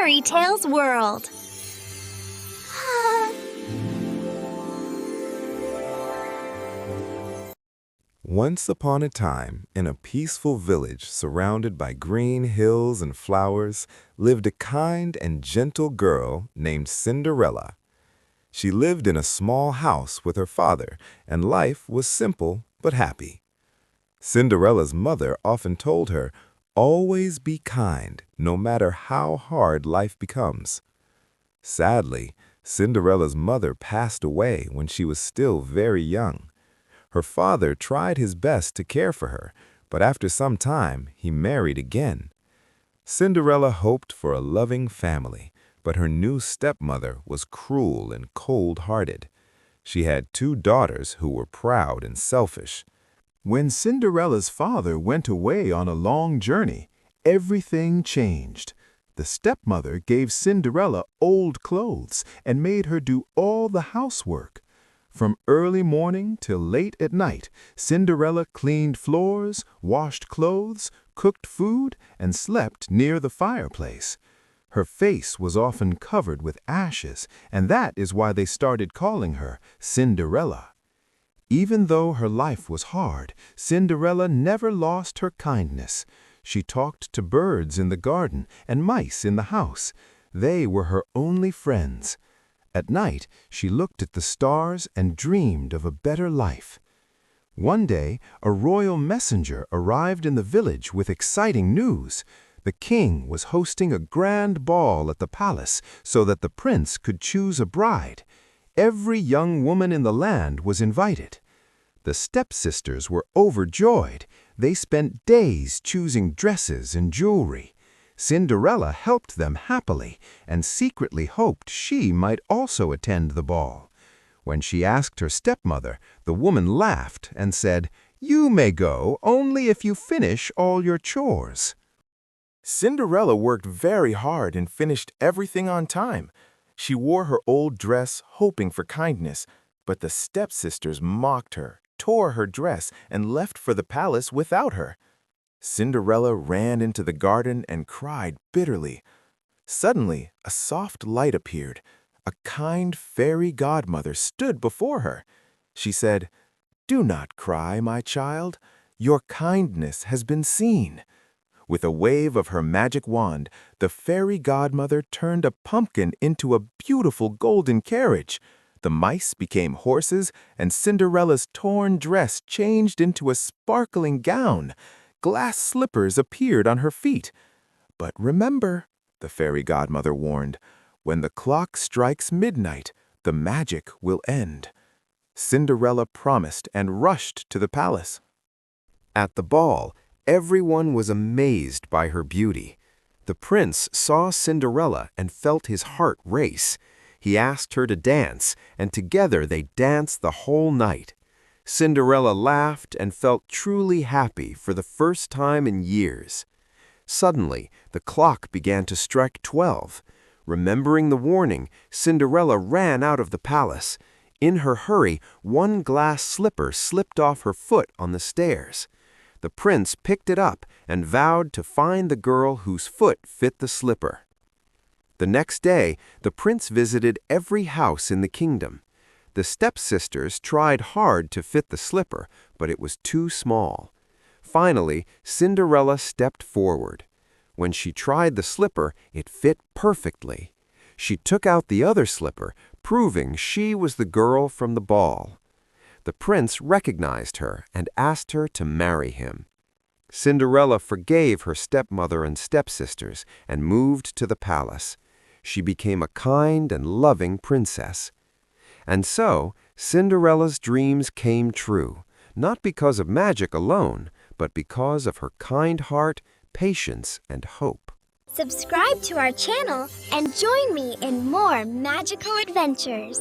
Fairy Tales world. Once upon a time, in a peaceful village surrounded by green hills and flowers, lived a kind and gentle girl named Cinderella. She lived in a small house with her father, and life was simple but happy. Cinderella's mother often told her, "Always be kind, no matter how hard life becomes." Sadly, Cinderella's mother passed away when she was still very young. Her father tried his best to care for her, but after some time, he married again. Cinderella hoped for a loving family, but her new stepmother was cruel and cold-hearted. She had 2 daughters who were proud and selfish. When Cinderella's father went away on a long journey, everything changed. The stepmother gave Cinderella old clothes and made her do all the housework. From early morning till late at night, Cinderella cleaned floors, washed clothes, cooked food, and slept near the fireplace. Her face was often covered with ashes, and that is why they started calling her Cinderella. Even though her life was hard, Cinderella never lost her kindness. She talked to birds in the garden and mice in the house. They were her only friends. At night, she looked at the stars and dreamed of a better life. One day, a royal messenger arrived in the village with exciting news. The king was hosting a grand ball at the palace so that the prince could choose a bride. Every young woman in the land was invited. The stepsisters were overjoyed. They spent days choosing dresses and jewelry. Cinderella helped them happily and secretly hoped she might also attend the ball. When she asked her stepmother, the woman laughed and said, "You may go only if you finish all your chores." Cinderella worked very hard and finished everything on time. She wore her old dress, hoping for kindness, but the stepsisters mocked her, tore her dress, and left for the palace without her. Cinderella ran into the garden and cried bitterly. Suddenly, a soft light appeared. A kind fairy godmother stood before her. She said, "Do not cry, my child. Your kindness has been seen." With a wave of her magic wand, the fairy godmother turned a pumpkin into a beautiful golden carriage. The mice became horses, and Cinderella's torn dress changed into a sparkling gown. Glass slippers appeared on her feet. "But remember," the fairy godmother warned, "when the clock strikes midnight, the magic will end." Cinderella promised and rushed to the palace. At the ball, everyone was amazed by her beauty. The prince saw Cinderella and felt his heart race. He asked her to dance, and together they danced the whole night. Cinderella laughed and felt truly happy for the first time in years. Suddenly, the clock began to strike 12. Remembering the warning, Cinderella ran out of the palace. In her hurry, one glass slipper slipped off her foot on the stairs. The prince picked it up and vowed to find the girl whose foot fit the slipper. The next day, the prince visited every house in the kingdom. The stepsisters tried hard to fit the slipper, but it was too small. Finally, Cinderella stepped forward. When she tried the slipper, it fit perfectly. She took out the other slipper, proving she was the girl from the ball. The prince recognized her and asked her to marry him. Cinderella forgave her stepmother and stepsisters and moved to the palace. She became a kind and loving princess. And so, Cinderella's dreams came true, not because of magic alone, but because of her kind heart, patience, and hope. Subscribe to our channel and join me in more magical adventures.